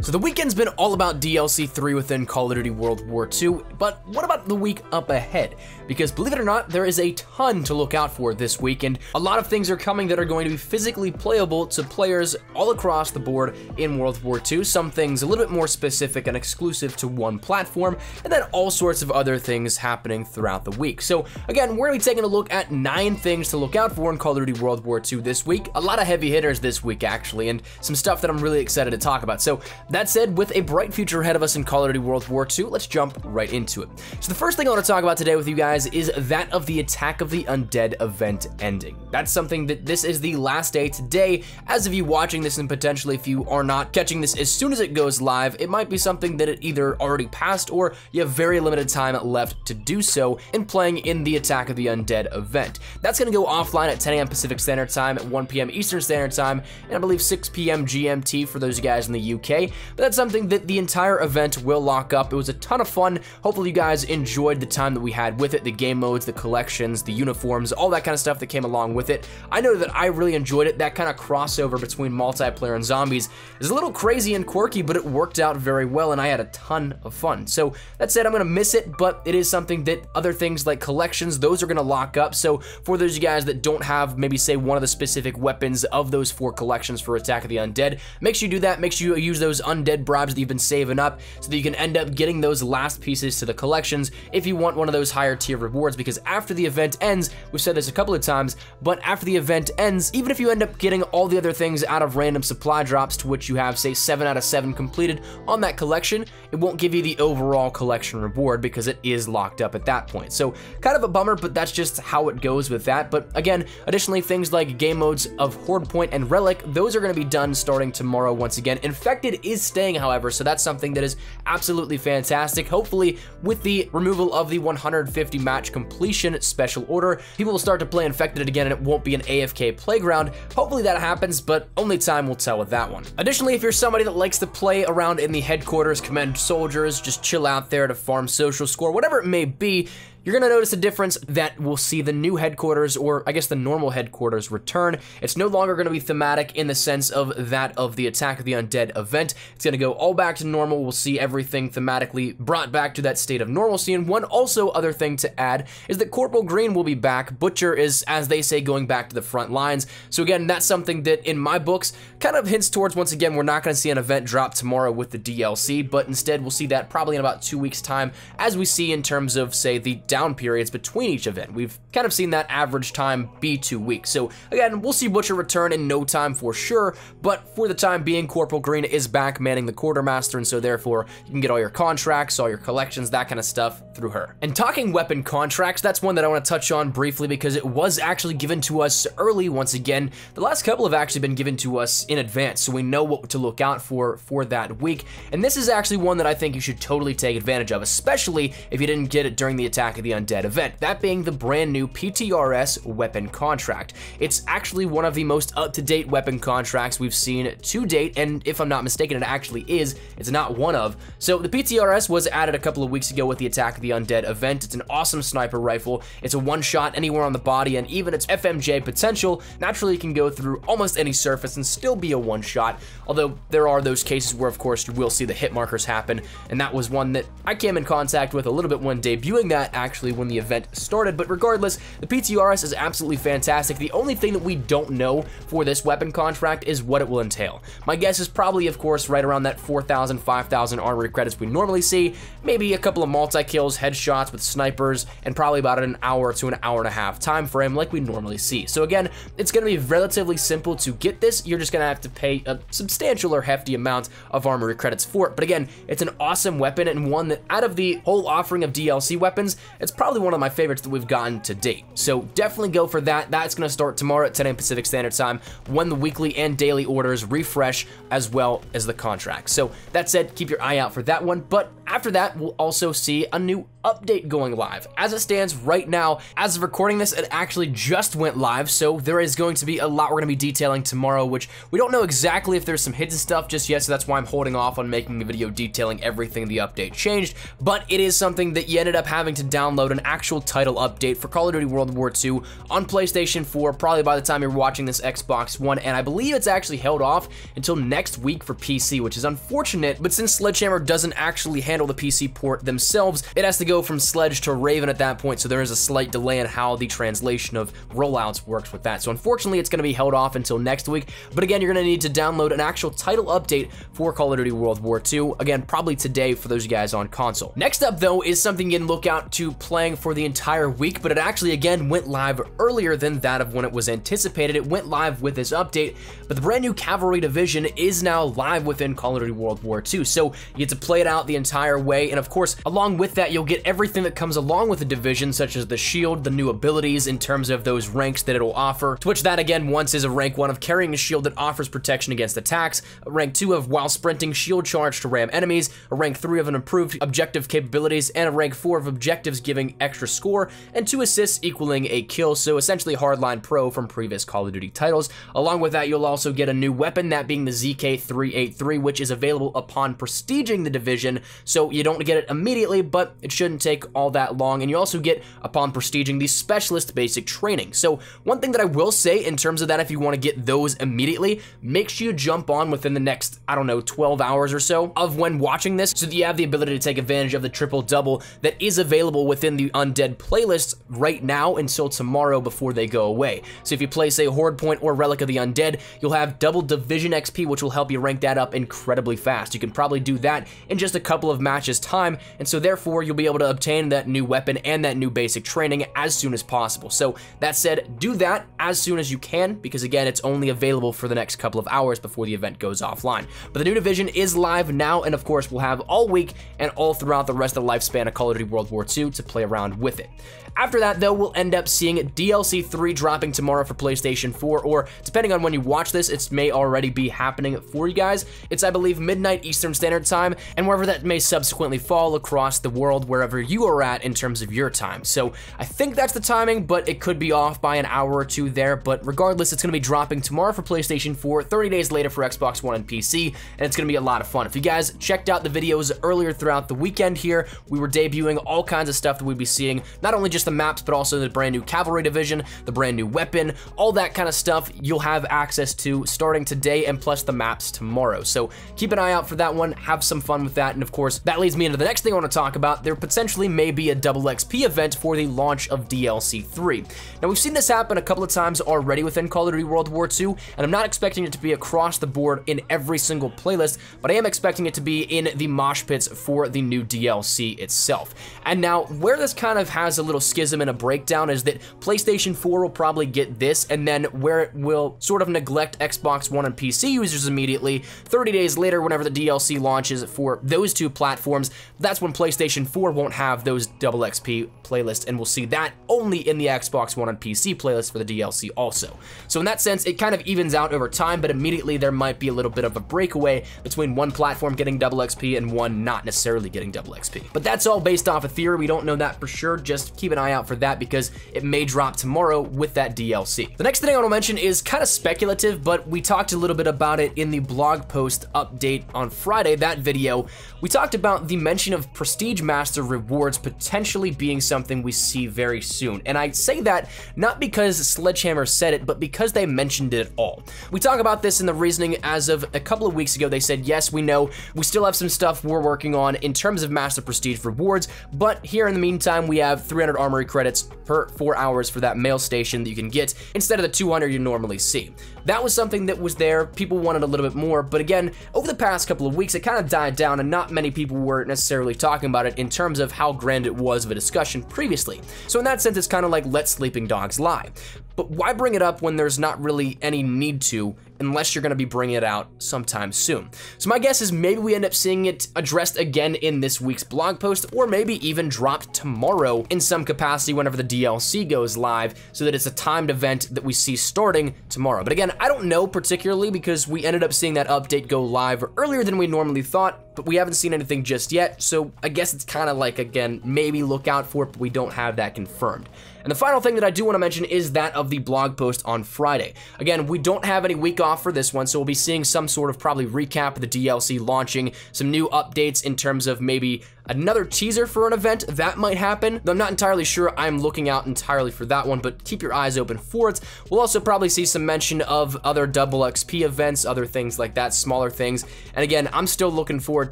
So the weekend's been all about DLC 3 within Call of Duty World War II, but what about the week up ahead? Because believe it or not, there is a ton to look out for this week, and a lot of things are coming that are going to be physically playable to players all across the board in World War II. Some things a little bit more specific and exclusive to one platform, and then all sorts of other things happening throughout the week. So again, we're going to be taking a look at 9 things to look out for in Call of Duty World War II this week. A lot of heavy hitters this week actually, and some stuff that I'm really excited to talk about. So that said, with a bright future ahead of us in Call of Duty World War II, let's jump right into it. So the first thing I want to talk about today with you guys is that of the Attack of the Undead event ending. That's something that this is the last day today. As of you watching this, and potentially if you are not catching this as soon as it goes live, it might be something that it either already passed or you have very limited time left to do so in playing in the Attack of the Undead event. That's going to go offline at 10 a.m. Pacific Standard Time, at 1 p.m. Eastern Standard Time, and I believe 6 p.m. GMT for those guys in the UK. But that's something that the entire event will lock up. It was a ton of fun. Hopefully you guys enjoyed the time that we had with it, the game modes, the collections, the uniforms, all that kind of stuff that came along with it. I know that I really enjoyed it. That kind of crossover between multiplayer and zombies is a little crazy and quirky, but it worked out very well and I had a ton of fun. So that said, I'm gonna miss it, but it is something that other things like collections, those are gonna lock up. So for those of you guys that don't have maybe say one of the specific weapons of those 4 collections for Attack of the Undead, make sure you do that. Make sure you use those undead bribes that you've been saving up so that you can end up getting those last pieces to the collections if you want one of those higher tier rewards, because after the event ends, we've said this a couple of times, but after the event ends, even if you end up getting all the other things out of random supply drops to which you have say 7 out of 7 completed on that collection, it won't give you the overall collection reward because it is locked up at that point. So kind of a bummer, but that's just how it goes with that. But again, additionally, things like game modes of Horde Point and Relic, those are going to be done starting tomorrow once again. Infected is staying, however, so that's something that is absolutely fantastic. Hopefully with the removal of the 150 match completion special order, people will start to play Infected again and it won't be an AFK playground. Hopefully that happens, but only time will tell with that one. Additionally, if you're somebody that likes to play around in the headquarters, command soldiers, just chill out there to farm social score, whatever it may be, you're gonna notice a difference that we'll see the new headquarters, or I guess the normal headquarters, return. It's no longer gonna be thematic in the sense of that of the Attack of the Undead event. It's gonna go all back to normal. We'll see everything thematically brought back to that state of normalcy. And one also other thing to add is that Corporal Green will be back. Butcher is, as they say, going back to the front lines. So again, that's something that in my books kind of hints towards, once again, we're not gonna see an event drop tomorrow with the DLC, but instead we'll see that probably in about 2 weeks' time, as we see in terms of, say, the down periods between each event. We've kind of seen that average time be 2 weeks. So again, we'll see Butcher return in no time for sure, but for the time being, Corporal Green is back manning the Quartermaster, and so therefore you can get all your contracts, all your collections, that kind of stuff through her. And talking weapon contracts, that's one that I want to touch on briefly because it was actually given to us early once again. The last couple have actually been given to us in advance, so we know what to look out for that week. And this is actually one that I think you should totally take advantage of, especially if you didn't get it during the Attack of the Undead event, that being the brand new PTRS weapon contract. It's actually one of the most up-to-date weapon contracts we've seen to date, and if I'm not mistaken, it actually is. It's not one of. So the PTRS was added a couple of weeks ago with the Attack of the Undead event. It's an awesome sniper rifle. It's a one-shot anywhere on the body, and even its FMJ potential naturally can go through almost any surface and still be a one-shot, although there are those cases where, of course, you will see the hit markers happen, and that was one that I came in contact with a little bit when debuting that, actually, when the event started. But regardless, the PTRS is absolutely fantastic. The only thing that we don't know for this weapon contract is what it will entail. My guess is probably, of course, right around that 4,000, 5,000 armory credits we normally see, maybe a couple of multi-kills, headshots with snipers, and probably about an hour to an hour and a half time frame like we normally see. So again, it's going to be relatively simple to get this. You're just going to have to pay a substantial or hefty amount of armory credits for it. But again, it's an awesome weapon, and one that out of the whole offering of DLC weapons, it's probably one of my favorites that we've gotten to date. So definitely go for that. That's going to start tomorrow at 10 a.m. Pacific Standard Time when the weekly and daily orders refresh, as well as the contract. So that said, keep your eye out for that one. But after that, we'll also see a new update going live. As it stands right now, as of recording this, it actually just went live, so there is going to be a lot we're going to be detailing tomorrow, which we don't know exactly if there's some hidden stuff just yet, so that's why I'm holding off on making a video detailing everything the update changed, but it is something that you ended up having to download an actual title update for Call of Duty World War II on PlayStation 4, probably by the time you're watching this Xbox One, and I believe it's actually held off until next week for PC, which is unfortunate, but since Sledgehammer doesn't actually handle the PC port themselves, it has to go from Sledge to Raven at that point, so there is a slight delay in how the translation of rollouts works with that. So unfortunately, it's going to be held off until next week, but again, you're going to need to download an actual title update for Call of Duty World War II, again, probably today for those of you guys on console. Next up, though, is something you can look out to playing for the entire week, but it actually, again, went live earlier than that of when it was anticipated. It went live with this update, but the brand new Cavalry division is now live within Call of Duty World War II, so you get to play it out the entire way, and of course, along with that, you'll get everything that comes along with the division, such as the shield, the new abilities in terms of those ranks that it'll offer, to which that, again, once is a rank 1 of carrying a shield that offers protection against attacks, a rank 2 of while sprinting shield charge to ram enemies, a rank 3 of an improved objective capabilities, and a rank 4 of objectives giving extra score, and 2 assists equaling a kill, so essentially Hardline Pro from previous Call of Duty titles. Along with that, you'll also get a new weapon, that being the ZK383, which is available upon prestiging the division, so you don't get it immediately, but it shouldn't take all that long, and you also get, upon prestiging, the Specialist Basic Training. So one thing that I will say in terms of that, if you want to get those immediately, make sure you jump on within the next, I don't know, 12 hours or so of when watching this, so that you have the ability to take advantage of the triple double that is available within the Undead playlists right now until tomorrow before they go away. So if you play, say, Horde Point or Relic of the Undead, you'll have double Division XP, which will help you rank that up incredibly fast. You can probably do that in just a couple of matches time, and so therefore you'll be able to obtain that new weapon and that new basic training as soon as possible. So that said, do that as soon as you can, because again, it's only available for the next couple of hours before the event goes offline. But the new division is live now, and of course we'll have all week and all throughout the rest of the lifespan of Call of Duty World War II to play around with it. After that, though, we'll end up seeing DLC 3 dropping tomorrow for PlayStation 4, or depending on when you watch this, it may already be happening for you guys. It's, I believe, midnight Eastern Standard Time, and wherever that may subsequently fall across the world, wherever you are at in terms of your time. So I think that's the timing, but it could be off by an hour or two there, but regardless, it's going to be dropping tomorrow for PlayStation 4, 30 days later for Xbox One and PC, and it's going to be a lot of fun. If you guys checked out the videos earlier throughout the weekend here, we were debuting all kinds of stuff that we'd be seeing, not only just the maps, but also the brand new Cavalry division, the brand new weapon, all that kind of stuff you'll have access to starting today, and plus the maps tomorrow. So keep an eye out for that one, have some fun with that, and of course, that leads me into the next thing I want to talk about. There potentially may be a double XP event for the launch of DLC 3. Now, we've seen this happen a couple of times already within Call of Duty World War II, and I'm not expecting it to be across the board in every single playlist, but I am expecting it to be in the mosh pits for the new DLC itself. And now, where this kind of has a little schism and a breakdown is that PlayStation 4 will probably get this, and then where it will sort of neglect Xbox One and PC users immediately, 30 days later, whenever the DLC launches for those two platforms, that's when PlayStation 4 won't have those double XP playlists, and we'll see that only in the Xbox One and PC playlist for the DLC also. So in that sense, it kind of evens out over time, but immediately there might be a little bit of a breakaway between one platform getting double XP and one not necessarily getting double XP. But that's all based off a theory. We don't know that for sure. Just keep an eye out for that, because it may drop tomorrow with that DLC. The next thing I want to mention is kind of speculative, but we talked a little bit about it in the blog post update on Friday, that video. We talked about the mention of Prestige Master rewards potentially being something we see very soon. And I say that not because Sledgehammer said it, but because they mentioned it at all. We talk about this in the reasoning as of a couple of weeks ago. They said, yes, we know we still have some stuff we're working on in terms of Master Prestige rewards, but here in the meantime, we have 300 armory credits per 4 hours for that mail station that you can get instead of the 200 you normally see. That was something that was there. People wanted a little bit more, but again, over the past couple of weeks, it kind of died down, and not many people were necessarily talking about it in terms of how grand it was of a discussion previously. So in that sense, it's kind of like let sleeping dogs lie. But why bring it up when there's not really any need to unless you're going to be bringing it out sometime soon. So my guess is maybe we end up seeing it addressed again in this week's blog post, or maybe even dropped tomorrow in some capacity whenever the DLC goes live, so that it's a timed event that we see starting tomorrow. But again, I don't know particularly, because we ended up seeing that update go live earlier than we normally thought, but we haven't seen anything just yet, so I guess it's kind of like, again, maybe look out for it, but we don't have that confirmed. And the final thing that I do want to mention is that of the blog post on Friday. Again, we don't have any week off for this one, so we'll be seeing some sort of probably recap of the DLC launching, some new updates in terms of maybe another teaser for an event that might happen, though I'm not entirely sure. I'm looking out entirely for that one, but keep your eyes open for it. We'll also probably see some mention of other double XP events, other things like that, smaller things. And again, I'm still looking forward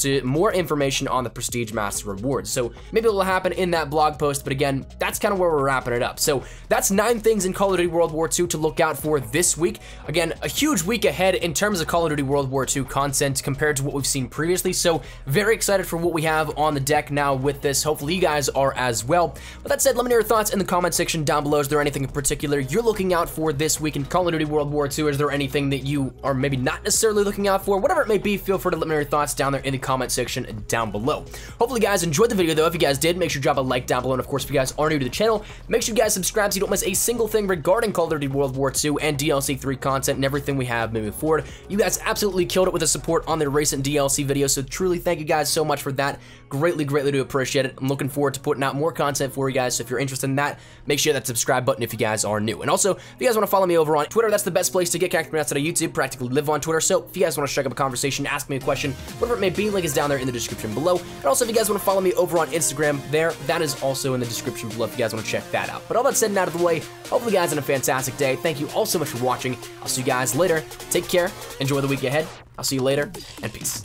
to more information on the Prestige Master rewards, so maybe it'll happen in that blog post, but again, that's kind of where we're wrapping it up. So that's 9 things in Call of Duty World War II to look out for this week. Again, a huge week ahead in terms of Call of Duty World War II content compared to what we've seen previously, so very excited for what we have on the deck now with this. Hopefully you guys are as well. With that said, let me know your thoughts in the comment section down below. Is there anything in particular you're looking out for this week in Call of Duty World War II? Is there anything that you are maybe not necessarily looking out for? Whatever it may be, feel free to let me know your thoughts down there in the comment section down below. Hopefully you guys enjoyed the video though. If you guys did, make sure to drop a like down below, and of course if you guys are new to the channel, make sure you guys subscribe so you don't miss a single thing regarding Call of Duty World War II and DLC 3 content and everything we have moving forward. You guys absolutely killed it with the support on the recent DLC video, so truly thank you guys so much for that. Greatly do appreciate it. I'm looking forward to putting out more content for you guys, so if you're interested in that, make sure that subscribe button if you guys are new. And also, if you guys want to follow me over on Twitter, that's the best place to get connected outside of YouTube. Practically live on Twitter, so if you guys want to strike up a conversation, ask me a question, whatever it may be, link is down there in the description below. And also, if you guys want to follow me over on Instagram, that is also in the description below if you guys want to check that out. But all that said and out of the way, hopefully you guys had a fantastic day. Thank you all so much for watching. I'll see you guys later. Take care. Enjoy the week ahead. I'll see you later, and peace.